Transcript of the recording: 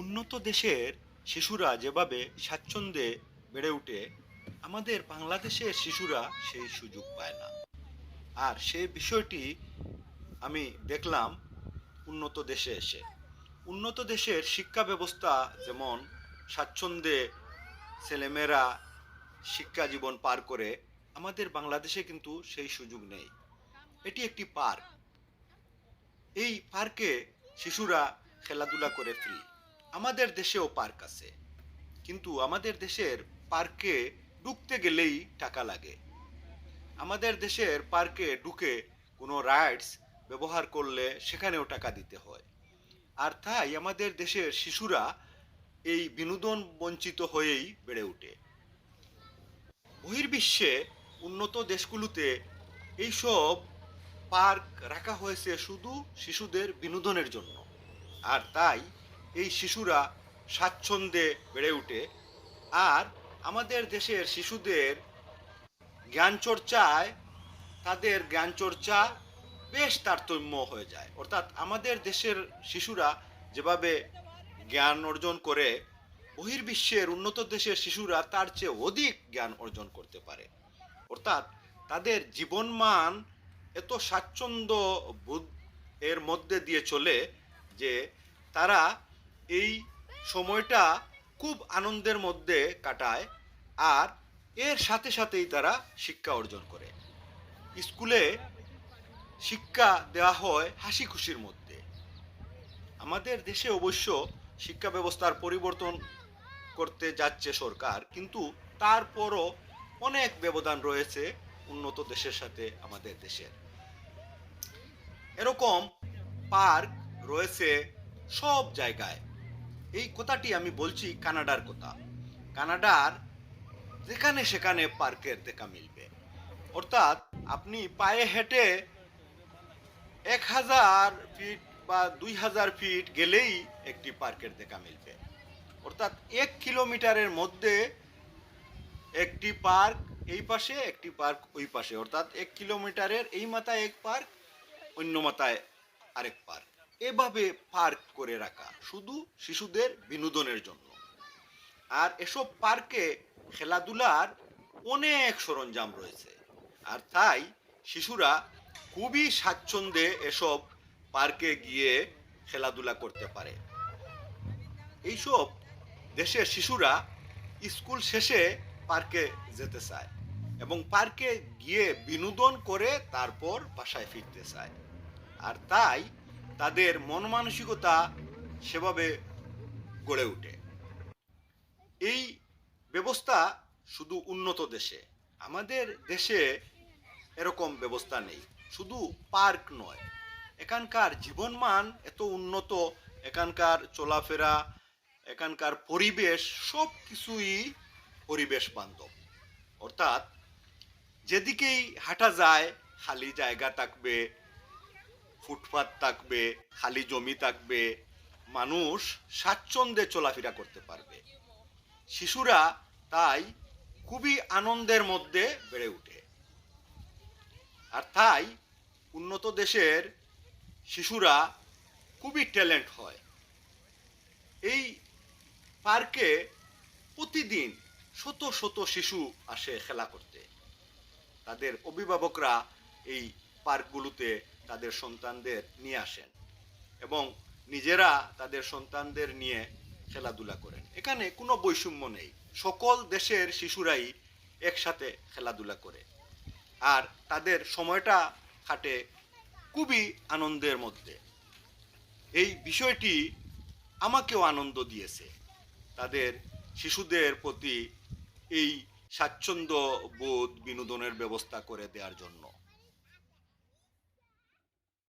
উন্নত দেশের শিশুরা যেভাবে স্বাচ্ছন্দ্যে বেড়ে ওঠে, আমাদের বাংলাদেশের শিশুরা সেই সুযোগ পায় না। আর সেই বিষয়টি আমি দেখলাম উন্নত দেশে এসে। উন্নত দেশের শিক্ষা ব্যবস্থা যেমন স্বাচ্ছন্দ্যে ছেলেমেয়েরা শিক্ষা জীবন পার করে, আমাদের বাংলাদেশে কিন্তু সেই সুযোগ নেই। এটি একটি পার্ক। এই পার্কে শিশুরা খেলাধুলা করে ফ্রি। আমাদের দেশেও পার্ক আছে, কিন্তু আমাদের দেশের পার্কে ঢুকতে গেলেই টাকা লাগে। আমাদের দেশের পার্কে ঢুকে কোনো রাইডস ব্যবহার করলে সেখানেও টাকা দিতে হয়। আর তাই আমাদের দেশের শিশুরা এই বিনোদন বঞ্চিত হয়েই বেড়ে ওঠে। বহির্বিশ্বে উন্নত দেশগুলোতে এইসব পার্ক রাখা হয়েছে শুধু শিশুদের বিনোদনের জন্য। আর তাই এই শিশুরা স্বাচ্ছন্দ্যে বেড়ে ওঠে। আর আমাদের দেশের শিশুদের জ্ঞান চর্চায় তাদের জ্ঞান চর্চা বেশ তারতম্য হয়ে যায়। অর্থাৎ আমাদের দেশের শিশুরা যেভাবে জ্ঞান অর্জন করে, বহির্বিশ্বের উন্নত দেশের শিশুরা তার চেয়ে অধিক জ্ঞান অর্জন করতে পারে। অর্থাৎ তাদের জীবনমান এত স্বাচ্ছন্দ্য বোধ এর মধ্যে দিয়ে চলে যে তারা এই সময়টা খুব আনন্দের মধ্যে কাটায়। আর এর সাথে সাথেই তারা শিক্ষা অর্জন করে। স্কুলে শিক্ষা দেওয়া হয় হাসি খুশির মধ্যে। আমাদের দেশে অবশ্য শিক্ষা ব্যবস্থার পরিবর্তন করতে যাচ্ছে সরকার, কিন্তু তারপরও অনেক ব্যবধান রয়েছে উন্নত দেশের সাথে আমাদের দেশের। এরকম পার্ক রয়েছে সব জায়গায়। এই কথাটি আমি বলছি কানাডার কথা। কানাডার যেখানে সেখানে পার্কের দেখা মিলবে। অর্থাৎ আপনি পায়ে হেঁটে 1000 ফিট বা 2000 ফিট গেলেই একটি পার্কের দেখা মিলবে। অর্থাৎ 1 কিলোমিটারের মধ্যে একটি পার্ক এই পাশে, একটি পার্ক ওই পাশে। অর্থাৎ 1 কিলোমিটারের এই মাথায় এক পার্ক, অন্য মাথায় আরেক পার্ক। এভাবে পার্ক করে রাখা শুধু শিশুদের বিনোদনের জন্য। আর এসব পার্কে খেলাধুলার অনেক সরঞ্জাম রয়েছে। আর তাই শিশুরা খুবই স্বাচ্ছন্দ্যে এসব পার্কে গিয়ে খেলাধুলা করতে পারে। এইসব দেশের শিশুরা স্কুল শেষে পার্কে যেতে চায় এবং পার্কে গিয়ে বিনোদন করে তারপর বাসায় ফিরতে চায়। আর তাই তাদের মন মানসিকতা সেভাবে গড়ে ওঠে। এই ব্যবস্থা শুধু উন্নত দেশে। আমাদের দেশে এরকম ব্যবস্থা নেই। শুধু পার্ক নয়, এখানকার জীবনমান এত উন্নত, এখানকার চলাফেরা, এখানকার পরিবেশ সব কিছুই পরিবেশ বান্ধব। অর্থাৎ যেদিকেই হাঁটা যায় খালি জায়গা থাকবে, ফুটপাত থাকবে, খালি জমি থাকবে, মানুষ স্বাচ্ছন্দ্যে চলাফেরা করতে পারবে। শিশুরা তাই খুবই আনন্দের মধ্যে বেড়ে ওঠে। আর তাই উন্নত দেশের শিশুরা খুবই ট্যালেন্ট হয়। এই পার্কে প্রতিদিন শত শত শিশু আসে খেলা করতে। তাদের অভিভাবকরা এই পার্কগুলোতে তাদের সন্তানদের নিয়ে আসেন এবং নিজেরা তাদের সন্তানদের নিয়ে খেলাধুলা করেন। এখানে কোনো বৈষম্য নেই, সকল দেশের শিশুরাই একসাথে খেলাধুলা করে। আর তাদের সময়টা কাটে খুবই আনন্দের মধ্যে। এই বিষয়টি আমাকেও আনন্দ দিয়েছে, তাদের শিশুদের প্রতি এই স্বাচ্ছন্দ্য বোধ বিনোদনের ব্যবস্থা করে দেওয়ার জন্য।